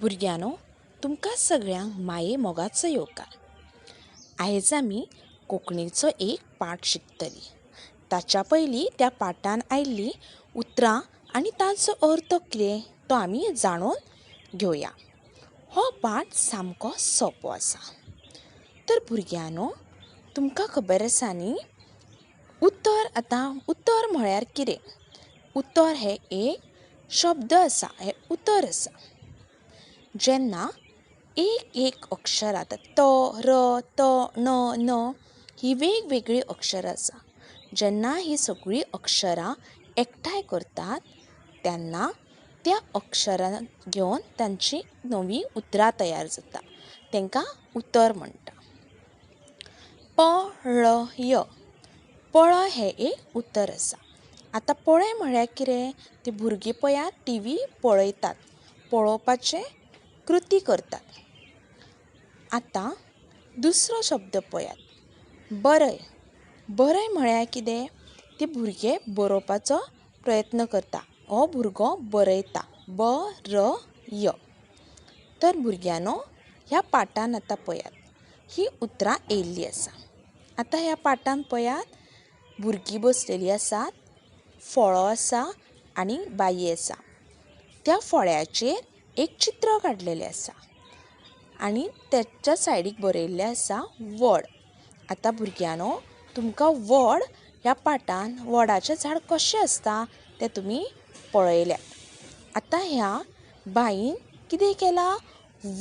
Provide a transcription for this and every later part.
भुरग्यानो, तुमकां सगळ्यांक माये मोगाचो येवकार. आयज आमी कोंकणीचो एक पाठ शिकतली. ताच्या पयलीं त्या पाठान आयिल्लीं उतरां आनी ताचो अर्थ कितें तो आमी जाणून घेवया. हो पाठ सामको सोंपो आसा. तर भुरग्यानो, तुमकां खबर आसा न्ही, उतर म्हळ्यार कितें? उतर हें एक शब्द आसा, हें उतर आसा. जेन्ना एक अक्षर आता त, र, त, न ही वेगवेगळी अक्षरां आसा. जेन्ना ही सगळीं अक्षरां एकठांय करतात तेन्ना त्या अक्षरां घेवन तांची नवी उतरां तयार जाता. तांकां उतर म्हणटा. पळय. पळय हें एक उतर आसा. आतां पळय म्हळ्यार कितें? ते भुरगीं पळयात टीव्ही पळयतात, पळोवपाचें कृती करतात. आतां दुसरो शब्द पळयात, बरय. बरय म्हळ्यार कितें? ते भुरगे बरोवपाचो प्रयत्न करता. हो भुरगो बरयता, ब-र-य. तर भुरग्यानो, ह्या पाठान आतां पळयात, ही उतरां येयल्लीं आसा. आतां ह्या पाठान पळयात, भुरगीं बसलेलीं आसात, फळो आसा आनी बाई आसा. त्या फळ्याचेर एक चित्र काडलेलें आसा आनी ताच्या सायडीक बरयल्लें आसा वड. आतां भुरग्यानो, तुमकां वड ह्या पाठान वडाचें झाड कशें आसता तें तुमी पळयल्यात. आतां ह्या बाईन कितें केलां?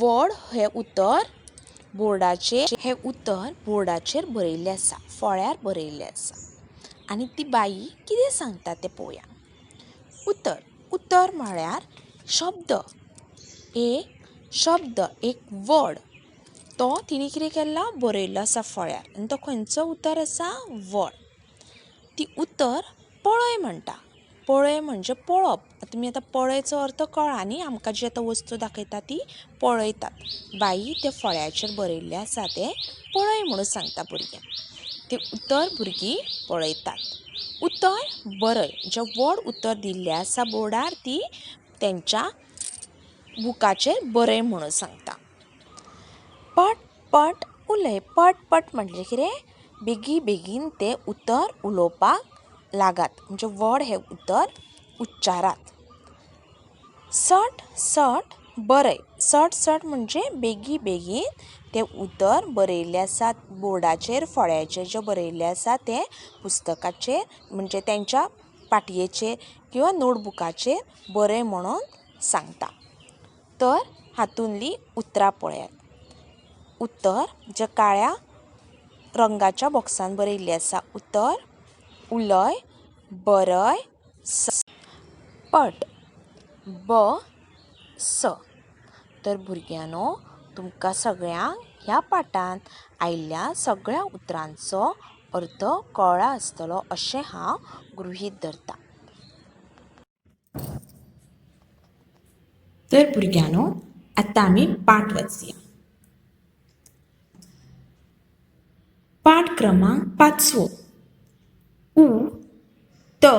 वड हें उतर बोर्डाचेर बरयल्लें आसा, फळ्यार बरयल्लें आसा. आनी ती बाई कितें सांगता तें पळोवया. उतर म्हळ्यार शब्द, एक वड. तो तिणें कितें केला? बरयल्लो आसा फळ्यार. आनी तो खंयचो उतर आसा? वड. ती उतर पळय म्हणटा. पळय म्हणजे पळोवप. तुमी आतां पळयचो अर्थ कळ्ळा न्ही? आमकां जी आतां वस्तू दाखयता ती पळयतात. बाई त्या फळ्याचेर बरयल्लें आसा तें पळय म्हणून सांगता भुरग्यांक. तें उतर भुरगीं पळयतात. उतर बरय. जें व्हड उतर दिल्लें आसा बोर्डार ती तेंच्या बुकाचेर बरय म्हणून सांगता. पट उलय. पट म्हणजे कितें? बेगीन तें उतर उलोवपाक लागात. म्हणजे व्हड हें उतर उच्चारात. सट बरय. सट म्हणजे बेगीन तें उतर बरयल्लें आसा बोर्डाचेर, फळ्याचेर जें बरयल्लें आसा तें पुस्तकाचेर म्हणजे तेंच्या पाटयेचेर किंवा नोटबुकाचेर बरय म्हणून सांगता. तर हातूंतलीं उतरां पळयात. उतर जें काळ्या रंगाच्या बॉक्सान बरयल्लें आसा. उतर, उलय, बरय, पट, स. तर भुरग्यानो, तुमकां सगळ्यांक ह्या पाठांत आयिल्ल्या सगळ्या उतरांचो अर्थ कळ्ळो आसतलो अशें हांव गृहीत धरतां. तर भुरग्यानो, आतां आमी पाठ वाचुया. पाठ क्रमांक 5. उतर.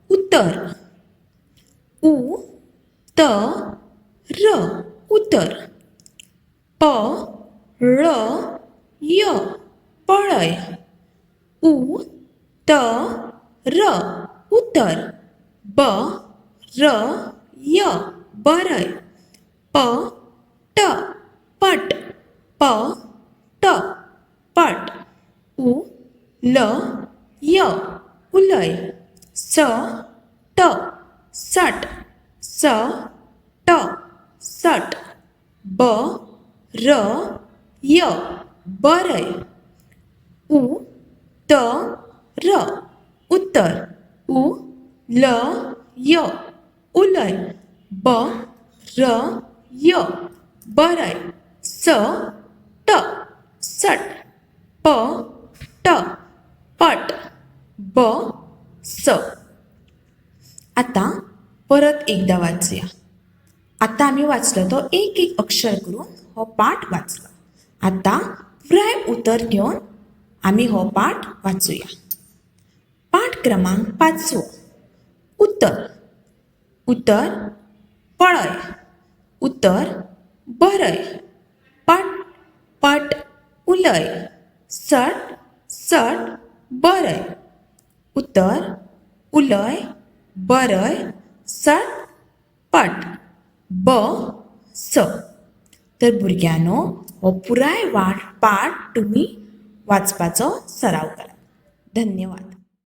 उतर. पळय. उतर. बरय. पट. उलय. सट. बरय. उतर. उलय. बरय. सट. पट. आतां परत एकदां वाचुया. आतां आमी वाचलो तो एक अक्षर करून हो पाठ वाचलो. आतां पुराय उतर घेवन आमी हो पाठ वाचुया. पाठ क्रमांक 5. उतर. पळय. उत्तर बरय. पट पट उलय. सट सट बरय. उत्तर उलय बरय सट पट. ब स. तर भुरग्यांनो हो पुराय पाठ तुमी वाचपाचो सराव करा. धन्यवाद.